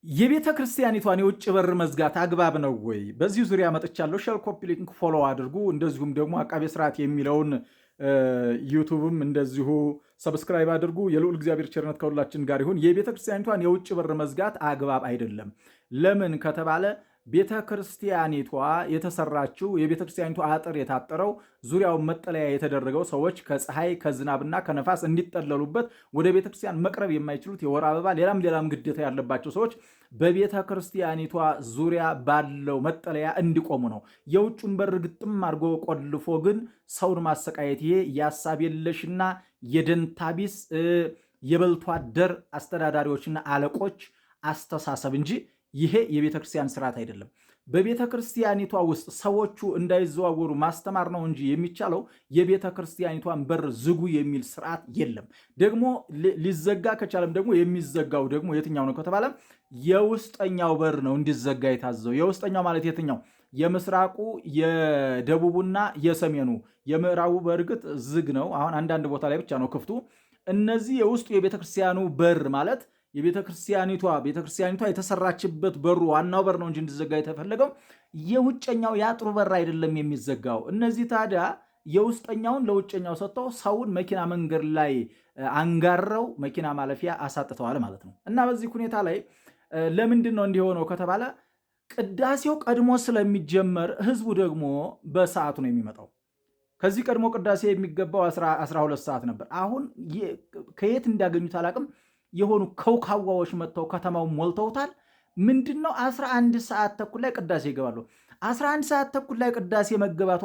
የቤተ ክርስቲያኒቷን የውጭ በር መዝጋት አግባብ ነው ወይ? በዚህ ዙሪያ መጥቻለሁ። ሼር፣ ኮፒ ሊንክ፣ ፎሎ አድርጉ። እንደዚሁም ደግሞ አቃቤ ስርዓት የሚለውን ዩቱብም እንደዚሁ ሰብስክራይብ አድርጉ። የልዑል እግዚአብሔር ቸርነት ከሁላችን ጋር ይሁን። የቤተ ክርስቲያኒቷን የውጭ በር መዝጋት አግባብ አይደለም። ለምን ከተባለ ቤተ ክርስቲያኒቷ የተሰራችው የቤተ ክርስቲያኒቷ አጥር የታጠረው ዙሪያውን መጠለያ የተደረገው ሰዎች ከፀሐይ ከዝናብና ከነፋስ እንዲጠለሉበት ወደ ቤተ ክርስቲያን መቅረብ የማይችሉት የወር አበባ ሌላም ግዴታ ያለባቸው ሰዎች በቤተ ክርስቲያኒቷ ዙሪያ ባለው መጠለያ እንዲቆሙ ነው። የውጩን በር ግጥም አድርጎ ቆልፎ ግን ሰውን ማሰቃየት ይሄ የሀሳብ የለሽና የደንታቢስ የበልቶ አደር አስተዳዳሪዎችና አለቆች አስተሳሰብ እንጂ ይሄ የቤተ ክርስቲያን ስርዓት አይደለም። በቤተ ክርስቲያኒቷ ውስጥ ሰዎቹ እንዳይዘዋወሩ ማስተማር ነው እንጂ የሚቻለው የቤተ ክርስቲያኒቷን በር ዝጉ የሚል ስርዓት የለም። ደግሞ ሊዘጋ ከቻለም ደግሞ የሚዘጋው ደግሞ የትኛው ነው ከተባለ የውስጠኛው በር ነው እንዲዘጋ የታዘዘው። የውስጠኛው ማለት የትኛው? የምስራቁ፣ የደቡቡና የሰሜኑ። የምዕራቡ በእርግጥ ዝግ ነው። አሁን አንዳንድ ቦታ ላይ ብቻ ነው ክፍቱ። እነዚህ የውስጡ የቤተክርስቲያኑ በር ማለት ቤተክርስቲያኒቷ የተሰራችበት በሩ ዋናው በር ነው እንጂ እንዲዘጋ የተፈለገው የውጨኛው የአጥሩ በር አይደለም የሚዘጋው። እነዚህ ታዲያ የውስጠኛውን ለውጨኛው ሰጥተው ሰውን መኪና መንገድ ላይ አንጋረው መኪና ማለፊያ አሳጥተዋል ማለት ነው። እና በዚህ ሁኔታ ላይ ለምንድን ነው እንዲሆነው ከተባለ ቅዳሴው ቀድሞ ስለሚጀመር ህዝቡ ደግሞ በሰዓቱ ነው የሚመጣው። ከዚህ ቀድሞ ቅዳሴ የሚገባው 12 ሰዓት ነበር። አሁን ከየት እንዳገኙት አላቅም የሆኑ ከውካዋዎች መጥተው ከተማው ሞልተውታል። ምንድነው 11 ሰዓት ተኩል ላይ ቅዳሴ ይገባሉ። 11 ሰዓት ተኩል ላይ ቅዳሴ መገባቱ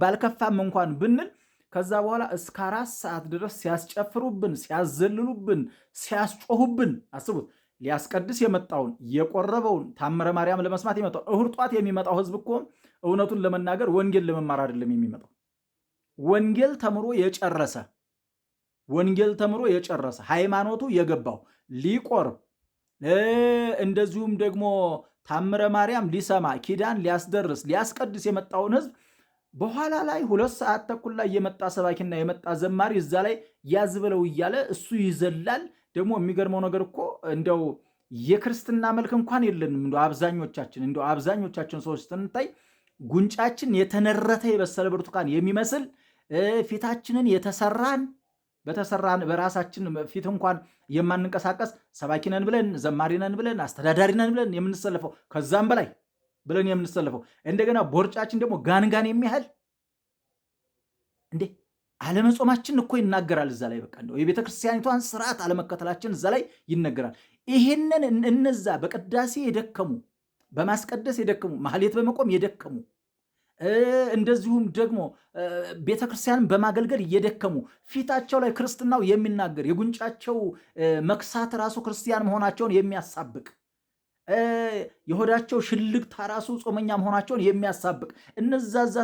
ባልከፋም እንኳን ብንል ከዛ በኋላ እስከ 4 ሰዓት ድረስ ሲያስጨፍሩብን፣ ሲያዘልሉብን፣ ሲያስጮሁብን አስቡት። ሊያስቀድስ የመጣውን የቆረበውን ታምረ ማርያም ለመስማት የመጣው እሁድ ጧት የሚመጣው ህዝብ እኮ እውነቱን ለመናገር ወንጌል ለመማር አይደለም የሚመጣው። ወንጌል ተምሮ የጨረሰ ሃይማኖቱ የገባው ሊቆርብ እንደዚሁም ደግሞ ታምረ ማርያም ሊሰማ ኪዳን ሊያስደርስ ሊያስቀድስ የመጣውን ህዝብ በኋላ ላይ 2 ሰዓት ተኩል ላይ የመጣ ሰባኪና የመጣ ዘማሪ እዛ ላይ ያዝብለው እያለ እሱ ይዘላል። ደግሞ የሚገርመው ነገር እኮ እንደው የክርስትና መልክ እንኳን የለንም። አብዛኞቻችን ሰዎች ስንታይ ጉንጫችን የተነረተ የበሰለ ብርቱካን የሚመስል ፊታችንን በራሳችን ፊት እንኳን የማንንቀሳቀስ ሰባኪነን ብለን ዘማሪነን ብለን አስተዳዳሪነን ብለን የምንሰለፈው ከዛም በላይ ብለን የምንሰለፈው እንደገና ቦርጫችን ደግሞ ጋንጋን የሚያህል እንዴ አለመጾማችን እኮ ይናገራል። እዛ ላይ በቃ እንደው የቤተ ክርስቲያኒቷን ስርዓት አለመከተላችን እዛ ላይ ይነገራል። ይሄንን እነዛ በቅዳሴ የደከሙ በማስቀደስ የደከሙ ማህሌት በመቆም የደከሙ እንደዚሁም ደግሞ ቤተክርስቲያንን በማገልገል እየደከሙ ፊታቸው ላይ ክርስትናው የሚናገር የጉንጫቸው መክሳት ራሱ ክርስቲያን መሆናቸውን የሚያሳብቅ የሆዳቸው ሽልግታ ራሱ ጾመኛ መሆናቸውን የሚያሳብቅ እነዛዛ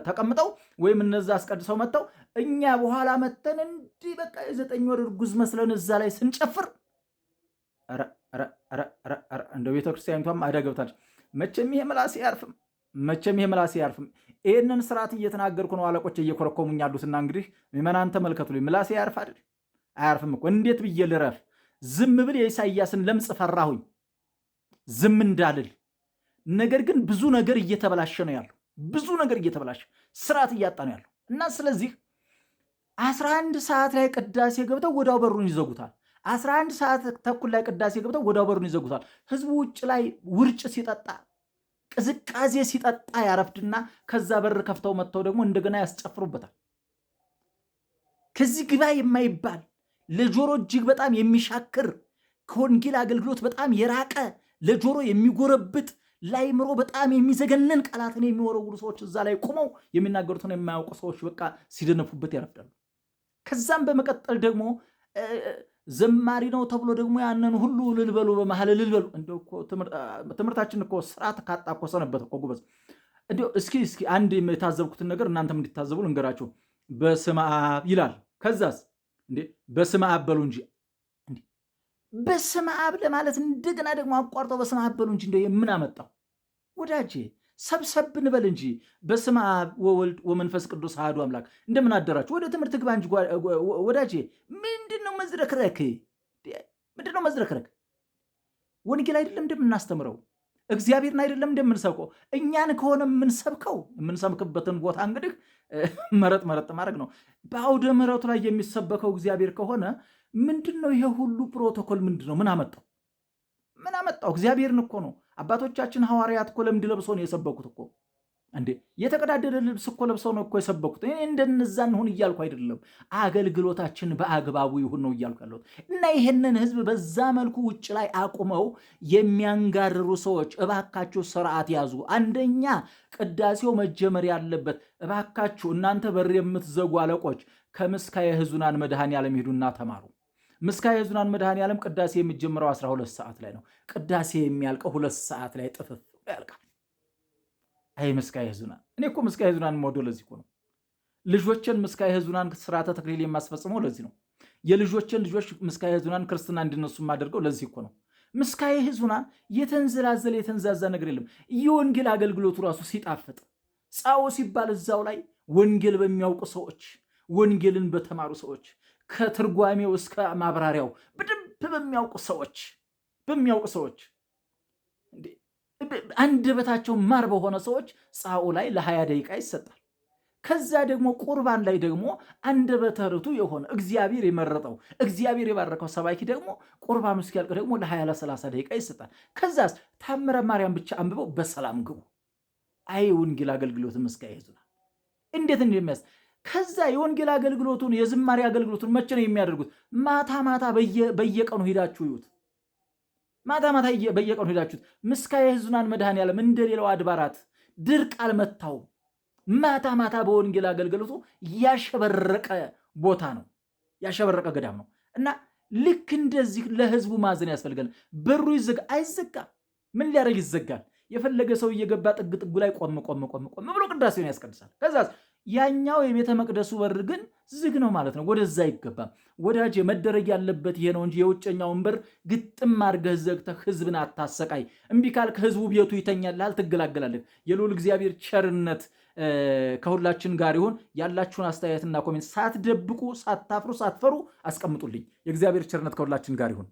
ተቀምጠው ወይም እነዛ አስቀድሰው መጥተው እኛ በኋላ መተን እንዲህ በቃ የ9 ወር እርጉዝ መስለን እዛ ላይ ስንጨፍር እንደ ቤተክርስቲያኒቷም አደጋ ገብታለች። መቼም ይሄ ምላሴ አያርፍም። ይህንን ስርዓት እየተናገርኩ ነው። አለቆች እየኮረኮሙኝ ያሉትና እንግዲህ ምዕመናን ተመልከቱልኝ። ምላሴ ያርፍ አይደል? አያርፍም እኮ። እንዴት ብዬ ልረፍ? ዝም ብል የኢሳይያስን ለምጽ ፈራሁኝ ዝም እንዳልል። ነገር ግን ብዙ ነገር እየተበላሸ ነው ያለው። ብዙ ነገር እየተበላሸ ስርዓት እያጣ ነው ያለው እና ስለዚህ 11 ሰዓት ላይ ቅዳሴ ገብተው ወዲያው በሩን ይዘጉታል። 11 ሰዓት ተኩል ላይ ቅዳሴ ገብተው ወዲያው በሩን ይዘጉታል። ህዝቡ ውጭ ላይ ውርጭ ሲጠጣ ቅዝቃዜ ሲጠጣ ያረፍድና ከዛ በር ከፍተው መጥተው ደግሞ እንደገና ያስጨፍሩበታል። ከዚህ ግባ የማይባል ለጆሮ እጅግ በጣም የሚሻክር ከወንጌል አገልግሎት በጣም የራቀ ለጆሮ የሚጎረብጥ ለአእምሮ በጣም የሚዘገነን ቃላትን የሚወረውሩ ሰዎች እዛ ላይ ቆመው የሚናገሩትን የማያውቁ ሰዎች በቃ ሲደነፉበት ያረፍዳሉ። ከዛም በመቀጠል ደግሞ ዘማሪ ነው ተብሎ ደግሞ ያንን ሁሉ ልልበሉ በመሐል ልልበሉ። እንደው እኮ ትምህርታችን እኮ ስርዓት ካጣ እኮ ሰነበት እኮ ጎበዝ። እንደው እስኪ አንድ የታዘብኩትን ነገር እናንተም እንዲታዘቡ ልንገራችሁ። በስመ አብ ይላል። ከዛስ እንዴ በስመ አብ በሉ እንጂ እንዴ በስመ አብ ለማለት እንደገና ደግሞ አቋርጠው በስመ አብ በሉ እንጂ እንደው ምን አመጣው ወዳጄ? ሰብሰብ እንበል እንጂ በስመ አብ ወወልድ ወመንፈስ ቅዱስ አሐዱ አምላክ። እንደምን አደራችሁ? ወደ ትምህርት ግባ እንጂ ወዳጄ። ምንድነው መዝረክረክ? ወንጌል አይደለም እንደምናስተምረው? እግዚአብሔርን አይደለም እንደምንሰብከው? እኛን ከሆነ የምንሰብከው የምንሰብክበትን ቦታ እንግዲህ መረጥ ማድረግ ነው። በአውደ ምሕረቱ ላይ የሚሰበከው እግዚአብሔር ከሆነ ምንድን ነው ይሄ ሁሉ ፕሮቶኮል? ምንድን ነው? ምን አመጣው? እግዚአብሔርን እኮ ነው። አባቶቻችን ሐዋርያት እኮ ለምድ ለብሰው ነው የሰበኩት እኮ። እንዴ የተቀዳደደ ልብስ እኮ ለብሰው ነው እኮ የሰበኩት። እኔ እንደነዛ እንሁን እያልኩ አይደለም። አገልግሎታችን በአግባቡ ይሁን ነው እያልኩ ያለሁት። እና ይሄንን ህዝብ በዛ መልኩ ውጭ ላይ አቁመው የሚያንጋርሩ ሰዎች እባካችሁ ስርዓት ያዙ። አንደኛ ቅዳሴው መጀመር ያለበት እባካችሁ እናንተ በር የምትዘጉ አለቆች ከምስካየ ኅዙናን መድኃኔዓለም ሂዱና ተማሩ። ምስካየ ኅዙናን መድኃኔዓለም ቅዳሴ የሚጀምረው 12 ሰዓት ላይ ነው። ቅዳሴ የሚያልቀው 2 ሰዓት ላይ ጥፍፍ ያልቃል። አይ ምስካየ ኅዙናን፣ እኔ እኮ ምስካየ ኅዙናን የምወደው ለዚህ እኮ ነው። ልጆችን ምስካየ ኅዙናን ስርዓተ ተክሊል የማስፈጽመው ለዚህ ነው። የልጆችን ልጆች ምስካየ ኅዙናን ክርስትና እንዲነሱ የማደርገው ለዚህ እኮ ነው። ምስካየ ኅዙናን የተንዛዛ ነገር የለም። የወንጌል አገልግሎቱ ራሱ ሲጣፍጥ ጻው ሲባል እዛው ላይ ወንጌል በሚያውቁ ሰዎች፣ ወንጌልን በተማሩ ሰዎች፣ ከትርጓሜው እስከ ማብራሪያው በደንብ በሚያውቁ ሰዎች አንደበታቸው ማር በሆነ ሰዎች ጻኡ ላይ ለ20 ደቂቃ ይሰጣል። ከዛ ደግሞ ቁርባን ላይ ደግሞ አንደበተ ርቱዕ የሆነ እግዚአብሔር የመረጠው እግዚአብሔር የባረከው ሰባኪ ደግሞ ቁርባኑ እስኪያልቅ ደግሞ ለ20 ለ30 ደቂቃ ይሰጣል። ከዛስ ታምረ ማርያም ብቻ አንብበው በሰላም ግቡ። አይ ወንጌል አገልግሎት ምስካየ ኅዙናን እንዴት እንደሚያስ ከዛ የወንጌል አገልግሎቱን የዝማሬ አገልግሎቱን መቼ ነው የሚያደርጉት? ማታ በየቀኑ ሄዳችሁ ይዩት። በየቀኑ ሄዳችሁት። ምስካየ ኅዙናን መድኃኔዓለም እንደሌላው አድባራት ድርቅ አልመታውም። ማታ በወንጌል አገልግሎቱ ያሸበረቀ ቦታ ነው፣ ያሸበረቀ ገዳም ነው። እና ልክ እንደዚህ ለህዝቡ ማዘን ያስፈልጋል። በሩ አይዘጋ። ምን ሊያደርግ ይዘጋል? የፈለገ ሰው እየገባ ጥግ ጥጉ ላይ ቆም ብሎ ቅዳሴውን ያስቀድሳል። ከዛ ያኛው የቤተ መቅደሱ በር ግን ዝግ ነው ማለት ነው። ወደዛ አይገባም። ወዳጅ መደረግ ያለበት ይሄ ነው እንጂ የውጨኛውን በር ግጥም አድርገህ ዘግተህ ህዝብን አታሰቃይ። እምቢ ካልክ ህዝቡ ቤቱ ይተኛልሃል፣ ትገላገላለህ። የልዑል እግዚአብሔር ቸርነት ከሁላችን ጋር ይሁን። ያላችሁን አስተያየትና ኮሜንት ሳትደብቁ፣ ሳታፍሩ፣ ሳትፈሩ አስቀምጡልኝ። የእግዚአብሔር ቸርነት ከሁላችን ጋር ይሁን።